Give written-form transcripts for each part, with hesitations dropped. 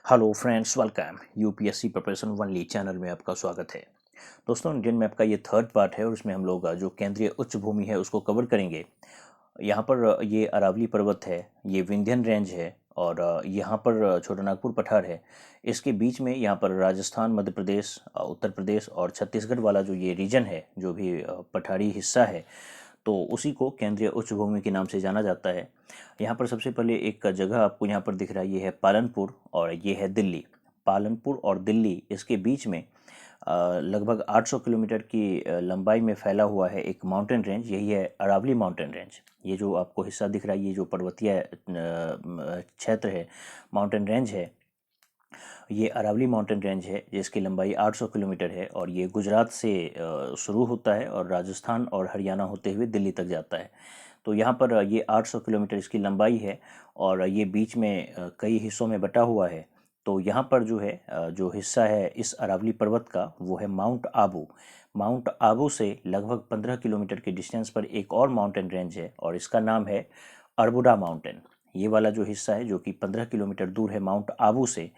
Hello friends, welcome UPSC preparation only channel में आपका स्वागत है। दोस्तों, इंडियन मैप का ये थर्ड पार्ट है और इसमें हम लोग जो केंद्रीय उच्च भूमि है उसको कवर करेंगे। यहाँ पर ये अरावली पर्वत है, ये विंध्यन रेंज है और यहाँ पर छोटा नागपुर पठार है। इसके बीच में यहाँ पर राजस्थान, मध्य प्रदेश, उत्तर प्रदेश और छत्तीसगढ़ वाला जो ये रीजन है, जो भी पठारी हिस्सा है, तो उसी को केंद्रीय उच्च भूमि के नाम से जाना जाता है। यहाँ पर सबसे पहले एक जगह आपको यहाँ पर दिख रहा है, ये है पालनपुर और ये है दिल्ली। पालनपुर और दिल्ली, इसके बीच में लगभग 800 किलोमीटर की लंबाई में फैला हुआ है एक माउंटेन रेंज, यही है अरावली माउंटेन रेंज। ये जो आपको हिस्सा दिख रहा है, ये जो पर्वतीय क्षेत्र है, माउंटेन रेंज है, ये अरावली माउंटेन रेंज है जिसकी लंबाई 800 किलोमीटर है और ये गुजरात से शुरू होता है और राजस्थान और हरियाणा होते हुए दिल्ली तक जाता है। तो यहाँ पर ये 800 किलोमीटर इसकी लंबाई है और ये बीच में कई हिस्सों में बटा हुआ है। तो यहाँ पर जो है जो हिस्सा है इस अरावली पर्वत का, वो है माउंट आबू। माउंट आबू से लगभग 15 किलोमीटर के डिस्टेंस पर एक और माउंटेन रेंज है और इसका नाम है अरबुडा माउंटेन। ये वाला जो हिस्सा है जो कि 15 किलोमीटर दूर है माउंट आबू से,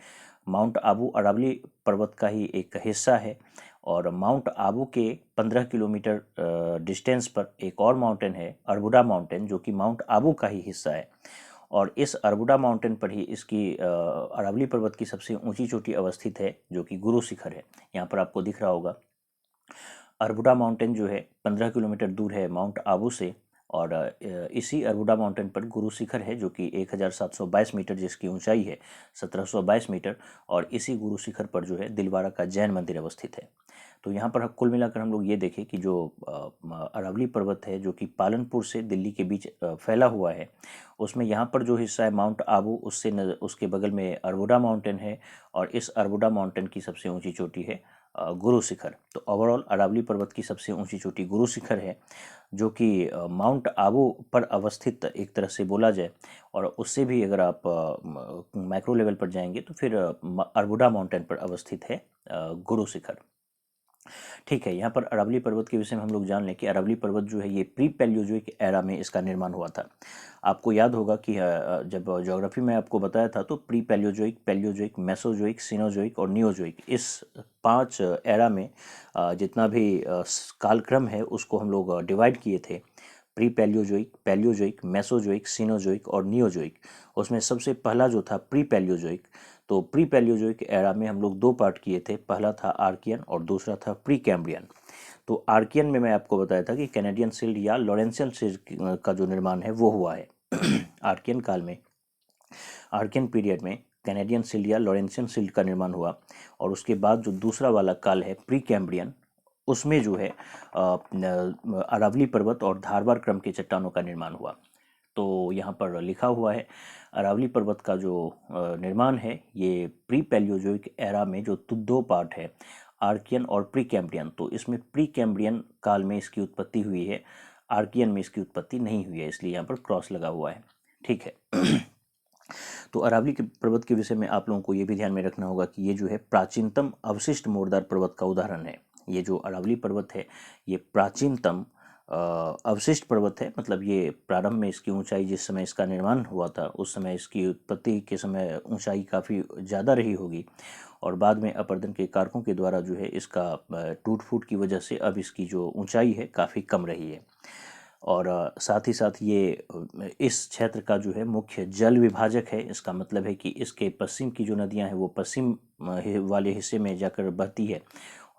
माउंट आबू अरावली पर्वत का ही एक हिस्सा है। और माउंट आबू के 15 किलोमीटर डिस्टेंस पर एक और माउंटेन है अरबुडा माउंटेन, जो कि माउंट आबू का ही हिस्सा है। और इस अरबुडा माउंटेन पर ही इसकी अरावली पर्वत की सबसे ऊंची चोटी अवस्थित है, जो कि गुरु शिखर है। यहाँ पर आपको दिख रहा होगा अरबुडा माउंटेन जो है 15 किलोमीटर दूर है माउंट आबू से। और इसी अरबुडा माउंटेन पर गुरु शिखर है जो कि 1722 मीटर जिसकी ऊंचाई है, 1722 मीटर। और इसी गुरु शिखर पर जो है दिलवारा का जैन मंदिर अवस्थित है। तो यहाँ पर कुल मिलाकर हम लोग ये देखें कि जो अरावली पर्वत है जो कि पालनपुर से दिल्ली के बीच फैला हुआ है, उसमें यहाँ पर जो हिस्सा है माउंट आबू, उससे उसके बगल में अरबुडा माउंटेन है और इस अरबुडा माउंटेन की सबसे ऊंची चोटी है गुरु शिखर। तो ओवरऑल अरावली पर्वत की सबसे ऊंची चोटी गुरु शिखर है, जो कि माउंट आबू पर अवस्थित एक तरह से बोला जाए। और उससे भी अगर आप मैक्रो लेवल पर जाएंगे तो फिर अरबुडा माउंटेन पर अवस्थित है गुरु शिखर। ठीक है, यहाँ पर अरावली पर्वत के विषय में हम लोग जान लें कि अरावली पर्वत जो है ये प्री पैलियोजोइक एरा में इसका निर्माण हुआ था। आपको याद होगा कि जब ज्योग्राफी में आपको बताया था तो pre Palaeozoic, Palaeozoic, Mesozoic, Cenozoic और नियोजोइक, इस 5 एरा में जितना भी कालक्रम है उसको हम लोग डिवाइड किए थे। Pre Palaeozoic, Palaeozoic, Mesozoic, Cenozoic और नियोजोइक। उसमें सबसे पहला जो था प्री पैलियोजोइक, तो प्री पैलियोजोइक एरा में हम लोग 2 पार्ट किए थे, पहला था आर्कियन और दूसरा था प्री कैम्ब्रियन। तो आर्कियन में मैं आपको बताया था कि कैनेडियन सिल्ट या लॉरेंशियन सिल्ट का जो निर्माण है वो हुआ है आर्कियन काल में, आर्कियन पीरियड में कैनेडियन सिल्ट या लॉरेंशियन सिल्ट का निर्माण हुआ। और उसके बाद जो दूसरा वाला काल है प्री कैम्ब्रियन, उसमें जो है अरावली पर्वत और धारवाड़ क्रम के चट्टानों का निर्माण हुआ। तो यहाँ पर लिखा हुआ है अरावली पर्वत का जो निर्माण है ये प्री पैलियोजोइक एरा में जो 2 पार्ट है, आर्कियन और प्री कैम्ब्रियन, तो इसमें प्री कैम्ब्रियन काल में इसकी उत्पत्ति हुई है, आर्कियन में इसकी उत्पत्ति नहीं हुई है, इसलिए यहाँ पर क्रॉस लगा हुआ है। ठीक है तो अरावली के पर्वत के विषय में आप लोगों को ये भी ध्यान में रखना होगा कि ये जो है प्राचीनतम अवशिष्ट मोरदार पर्वत का उदाहरण है। ये जो अरावली पर्वत है ये प्राचीनतम अवशिष्ट पर्वत है, मतलब ये प्रारंभ में इसकी ऊंचाई जिस समय इसका निर्माण हुआ था उस समय इसकी उत्पत्ति के समय ऊंचाई काफ़ी ज़्यादा रही होगी और बाद में अपरदन के कारकों के द्वारा जो है इसका टूट फूट की वजह से अब इसकी जो ऊंचाई है काफ़ी कम रही है। और साथ ही साथ ये इस क्षेत्र का जो है मुख्य जल विभाजक है। इसका मतलब है कि इसके पश्चिम की जो नदियां हैं वो पश्चिम वाले हिस्से में जाकर बहती है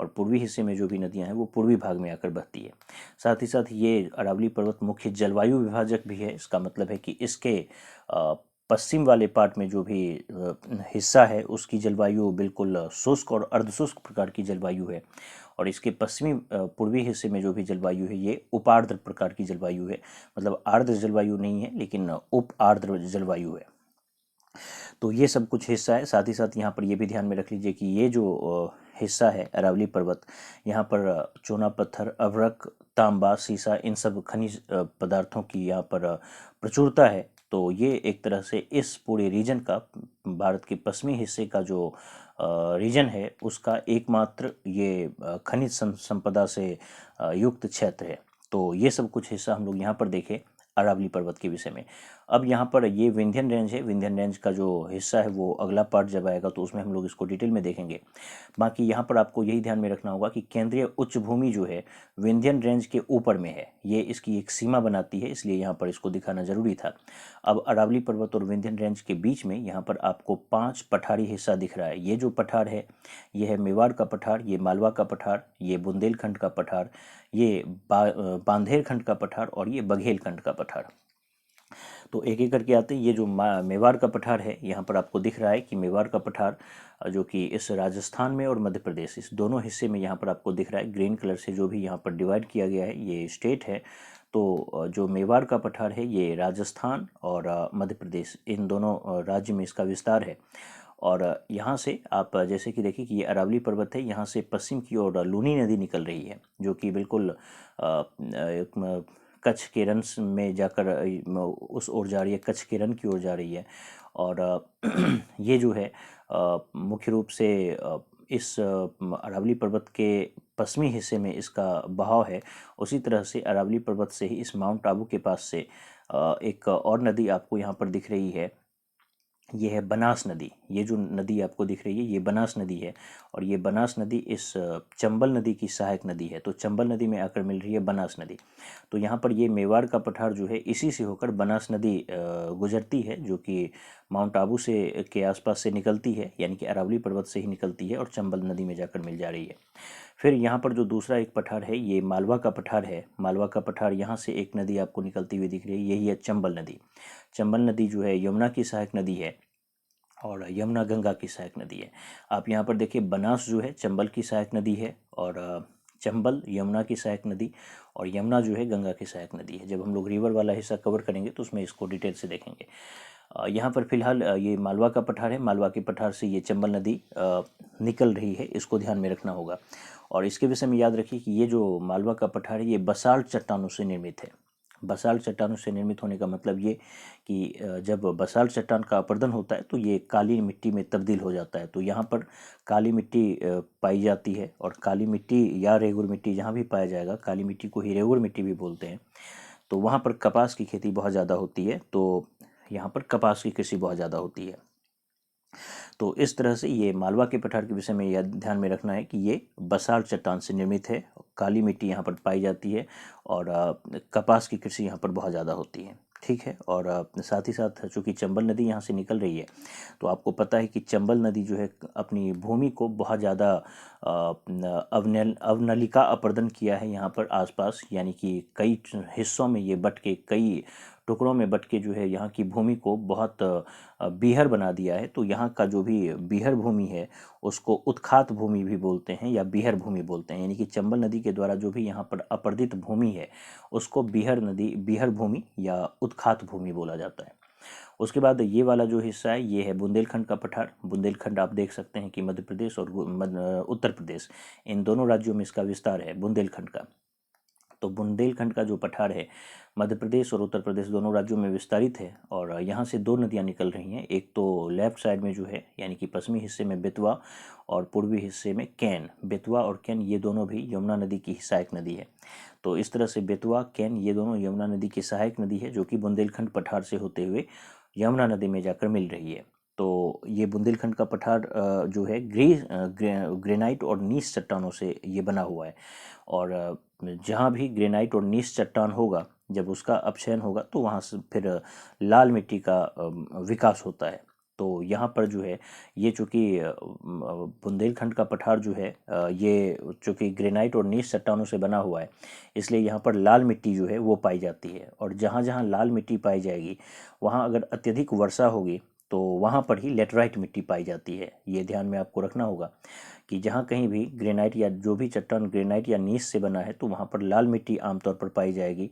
और पूर्वी हिस्से में जो भी नदियां हैं वो पूर्वी भाग में आकर बहती है। साथ ही साथ ये अरावली पर्वत मुख्य जलवायु विभाजक भी है। इसका मतलब है कि इसके पश्चिम वाले पार्ट में जो भी हिस्सा है उसकी जलवायु बिल्कुल शुष्क और अर्धशुष्क प्रकार की जलवायु है और इसके पश्चिमी पूर्वी हिस्से में जो भी जलवायु है ये उपार्द्र प्रकार की जलवायु है, मतलब आर्द्र जलवायु नहीं है लेकिन उप आर्द्र जलवायु है। तो ये सब कुछ हिस्सा है। साथ ही साथ यहाँ पर ये भी ध्यान में रख लीजिए कि ये जो हिस्सा है अरावली पर्वत, यहाँ पर चूना पत्थर, अभ्रक, तांबा, सीसा, इन सब खनिज पदार्थों की यहाँ पर प्रचुरता है। तो ये एक तरह से इस पूरे रीजन का, भारत के पश्चिमी हिस्से का जो रीजन है उसका एकमात्र ये खनिज संपदा से युक्त क्षेत्र है। तो ये सब कुछ हिस्सा हम लोग यहाँ पर देखें अरावली पर्वत के विषय में। अब यहाँ पर ये विंध्यन रेंज है, विंध्यन रेंज का जो हिस्सा है वो अगला पार्ट जब आएगा तो उसमें हम लोग इसको डिटेल में देखेंगे। बाकी यहाँ पर आपको यही ध्यान में रखना होगा कि केंद्रीय उच्च भूमि जो है विंध्यन रेंज के ऊपर में है, ये इसकी एक सीमा बनाती है, इसलिए यहाँ पर इसको दिखाना जरूरी था। अब अरावली पर्वत और विंध्यन रेंज के बीच में यहाँ पर आपको 5 पठारी हिस्सा दिख रहा है। ये जो पठार है ये है मेवाड़ का पठार, ये मालवा का पठार, ये बुंदेलखंड का पठार, ये बांधेरखंड का पठार और ये बघेलखंड का पठार। तो एक एक करके आते हैं। ये जो मेवाड़ का पठार है यहाँ पर आपको दिख रहा है कि मेवाड़ का पठार जो कि इस राजस्थान में और मध्य प्रदेश इस दोनों हिस्से में यहाँ पर आपको दिख रहा है ग्रीन कलर से, जो भी यहाँ पर डिवाइड किया गया है ये स्टेट है। तो जो मेवाड़ का पठार है ये राजस्थान और मध्य प्रदेश इन दोनों राज्य में इसका विस्तार है। और यहाँ से आप जैसे कि देखिए कि ये अरावली पर्वत है, यहाँ से पश्चिम की ओर लूनी नदी निकल रही है जो कि बिल्कुल कच्छ के रन में जाकर उस ओर जा रही है, कच्छ के रन की ओर जा रही है। और ये जो है मुख्य रूप से इस अरावली पर्वत के पश्चिमी हिस्से में इसका बहाव है। उसी तरह से अरावली पर्वत से ही इस माउंट आबू के पास से एक और नदी आपको यहाँ पर दिख रही है, ये है बनास नदी। ये जो नदी आपको दिख रही है ये बनास नदी है और ये बनास नदी इस चंबल नदी की सहायक नदी है। तो चंबल नदी में आकर मिल रही है बनास नदी। तो यहाँ पर ये मेवाड़ का पठार जो है इसी से होकर बनास नदी गुजरती है, जो कि माउंट आबू से के आसपास से निकलती है, यानी कि अरावली पर्वत से ही निकलती है और चंबल नदी में जाकर मिल जा रही है। फिर यहाँ पर जो दूसरा एक पठार है ये मालवा का पठार है। मालवा का पठार यहाँ से एक नदी आपको निकलती हुई दिख रही है, यही है चंबल नदी। चंबल नदी जो है यमुना की सहायक नदी है और यमुना गंगा की सहायक नदी है। आप यहाँ पर देखिए बनास जो है चंबल की सहायक नदी है और चंबल यमुना की सहायक नदी और यमुना जो है गंगा की सहायक नदी है। जब हम लोग रिवर वाला हिस्सा कवर करेंगे तो उसमें इसको डिटेल से देखेंगे। यहाँ पर फिलहाल ये मालवा का पठार है, मालवा के पठार से ये चंबल नदी निकल रही है, इसको ध्यान में रखना होगा। और इसके विषय में याद रखिए कि ये जो मालवा का पठार है ये बसाल्ट चट्टानों से निर्मित है। बसाल्ट चट्टानों से निर्मित होने का मतलब ये कि जब बसाल्ट चट्टान का अपरदन होता है तो ये काली मिट्टी में तब्दील हो जाता है। तो यहाँ पर काली मिट्टी पाई जाती है और काली मिट्टी या रेगुर मिट्टी जहाँ भी पाया जाएगा, काली मिट्टी को ही रेगुर मिट्टी भी बोलते हैं। तो वहाँ पर कपास की खेती बहुत ज़्यादा होती है, तो यहाँ पर कपास की कृषि बहुत ज़्यादा होती है। तो इस तरह से ये मालवा के पठार के विषय में यह ध्यान में रखना है कि ये बसाल्ट चट्टान से निर्मित है, काली मिट्टी यहाँ पर पाई जाती है और कपास की कृषि यहाँ पर बहुत ज़्यादा होती है। ठीक है। और साथ ही साथ चूँकि चंबल नदी यहाँ से निकल रही है तो आपको पता है कि चंबल नदी जो है अपनी भूमि को बहुत ज़्यादा अवनलिका अपर्दन किया है यहाँ पर आसपास, यानी कि कई हिस्सों में ये बट के कई टुकड़ों में बट के जो है यहाँ की भूमि को बहुत बीहर बना दिया है। तो यहाँ का जो भी बीहर भूमि है उसको उत्खात भूमि भी बोलते हैं या बीहर भूमि बोलते हैं, यानी कि चंबल नदी के द्वारा जो भी यहाँ पर अपर्दित भूमि है उसको बीहर भूमि या उत्खात भूमि बोला जाता है। उसके बाद ये वाला जो हिस्सा है ये है बुंदेलखंड का पठार। बुंदेलखंड आप देख सकते हैं कि मध्य प्रदेश और उत्तर प्रदेश इन दोनों राज्यों में इसका विस्तार है बुंदेलखंड का। तो बुंदेलखंड का जो पठार है मध्य प्रदेश और उत्तर प्रदेश दोनों राज्यों में विस्तारित है और यहाँ से दो नदियाँ निकल रही हैं। एक तो लेफ्ट साइड में जो है यानी कि पश्चिमी हिस्से में बेतवा और पूर्वी हिस्से में कैन। बेतवा और कैन ये दोनों भी यमुना नदी की सहायक नदी है। तो इस तरह से बेतवा कैन ये दोनों यमुना नदी की सहायक नदी है जो कि बुंदेलखंड पठार से होते हुए यमुना नदी में जाकर मिल रही है। तो ये बुंदेलखंड का पठार जो है ग्रेनाइट और नीस चट्टानों से ये बना हुआ है और जहाँ भी ग्रेनाइट और नीस चट्टान होगा जब उसका अपक्षयन होगा तो वहाँ से फिर लाल मिट्टी का विकास होता है। तो यहाँ पर जो है ये चूँकि बुंदेलखंड का पठार जो है ये चूँकि ग्रेनाइट और नीस चट्टानों से बना हुआ है इसलिए यहाँ पर लाल मिट्टी जो है वो पाई जाती है और जहाँ जहाँ लाल मिट्टी पाई जाएगी वहाँ अगर अत्यधिक वर्षा होगी तो वहाँ पर ही लेटराइट मिट्टी पाई जाती है। ये ध्यान में आपको रखना होगा कि जहाँ कहीं भी ग्रेनाइट या जो भी चट्टान ग्रेनाइट या नीस से बना है तो वहाँ पर लाल मिट्टी आमतौर पर पाई जाएगी,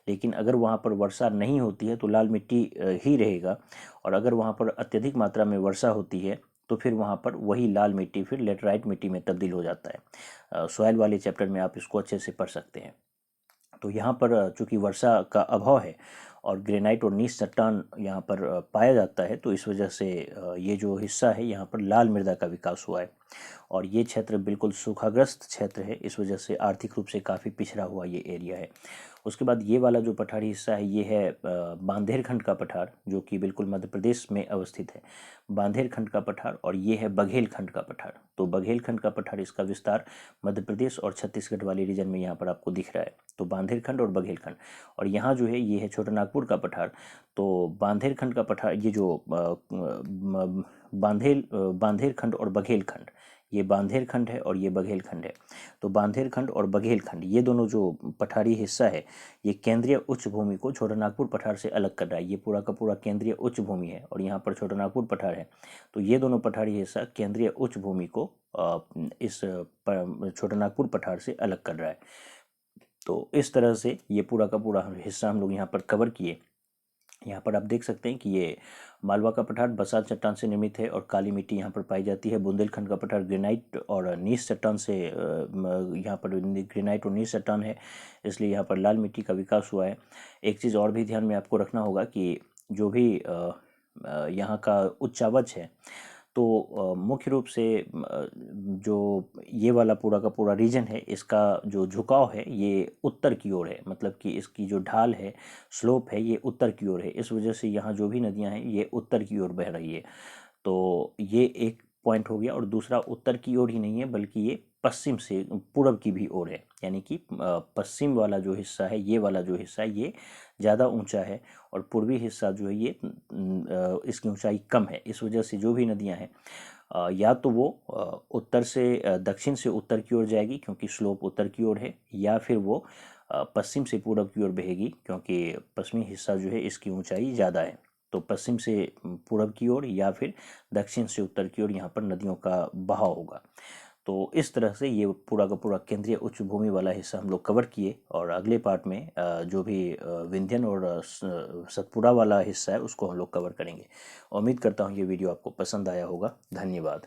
लेकिन अगर वहाँ पर वर्षा नहीं होती है तो लाल मिट्टी ही रहेगा और अगर वहाँ पर अत्यधिक मात्रा में वर्षा होती है तो फिर वहाँ पर वही लाल मिट्टी फिर लेटराइट मिट्टी में तब्दील हो जाता है। सॉइल वाले चैप्टर में आप इसको अच्छे से पढ़ सकते हैं। तो यहाँ पर चूँकि वर्षा का अभाव है और ग्रेनाइट और नीस चट्टान यहाँ पर पाया जाता है तो इस वजह से ये जो हिस्सा है यहाँ पर लाल मृदा का विकास हुआ है और ये क्षेत्र बिल्कुल सूखाग्रस्त क्षेत्र है, इस वजह से आर्थिक रूप से काफ़ी पिछड़ा हुआ ये एरिया है। उसके बाद ये वाला जो पठारी हिस्सा है ये है बांधेर खंड का पठार, जो कि बिल्कुल मध्य प्रदेश में अवस्थित है, बांधेर खंड का पठार। और ये है बघेल खंड का पठार। तो बघेल खंड का पठार, इसका विस्तार मध्य प्रदेश और छत्तीसगढ़ वाले रीजन में यहाँ पर आपको दिख रहा है। तो बांधेर खंड और बघेल खंड। और यहाँ जो है ये है छोटा नागपुर का पठार। तो बांधेर खंड का पठार, ये जो बांधेर खंड और बघेल खंड, ये बांधेर खंड है और ये बघेल खंड है। तो बांधेर खंड और बघेल खंड, ये दोनों जो पठारी हिस्सा है, ये केंद्रीय उच्च भूमि को छोटा नागपुर पठार से अलग कर रहा है। ये पूरा का पूरा केंद्रीय उच्च भूमि है और यहाँ पर छोटा नागपुर पठार है। तो ये दोनों पठारी हिस्सा केंद्रीय उच्च भूमि को इस छोटा नागपुर पठार से अलग कर रहा है। तो इस तरह से ये पूरा का पूरा हिस्सा हम लोग यहाँ पर कवर किए। यहाँ पर आप देख सकते हैं कि ये मालवा का पठार बसाल्ट चट्टान से निर्मित है और काली मिट्टी यहाँ पर पाई जाती है। बुंदेलखंड का पठार ग्रेनाइट और नीस चट्टान से यहाँ पर ग्रेनाइट और नीस चट्टान है, इसलिए यहाँ पर लाल मिट्टी का विकास हुआ है। एक चीज़ और भी ध्यान में आपको रखना होगा कि जो भी यहाँ का उच्चावच है, तो मुख्य रूप से जो ये वाला पूरा का पूरा रीजन है, इसका जो झुकाव है ये उत्तर की ओर है। मतलब कि इसकी जो ढाल है, स्लोप है, ये उत्तर की ओर है। इस वजह से यहाँ जो भी नदियाँ हैं ये उत्तर की ओर बह रही है। तो ये एक पॉइंट हो गया। और दूसरा, उत्तर की ओर ही नहीं है बल्कि ये पश्चिम से पूर्व की भी ओर है। यानी कि पश्चिम वाला जो हिस्सा है, ये वाला जो हिस्सा है, ये ज़्यादा ऊंचा है और पूर्वी हिस्सा जो है ये इसकी ऊंचाई कम है। इस वजह से जो भी नदियां हैं या तो वो उत्तर से दक्षिण से उत्तर की ओर जाएगी क्योंकि स्लोप उत्तर की ओर है, या फिर वो पश्चिम से पूर्व की ओर बहेगी क्योंकि पश्चिमी हिस्सा जो है इसकी ऊंचाई ज़्यादा है। तो पश्चिम से पूर्व की ओर या फिर दक्षिण से उत्तर की ओर यहाँ पर नदियों का बहाव होगा। तो इस तरह से ये पूरा का पूरा केंद्रीय उच्च भूमि वाला हिस्सा हम लोग कवर किए। और अगले पार्ट में जो भी विंध्यन और सतपुड़ा वाला हिस्सा है उसको हम लोग कवर करेंगे। उम्मीद करता हूँ ये वीडियो आपको पसंद आया होगा। धन्यवाद।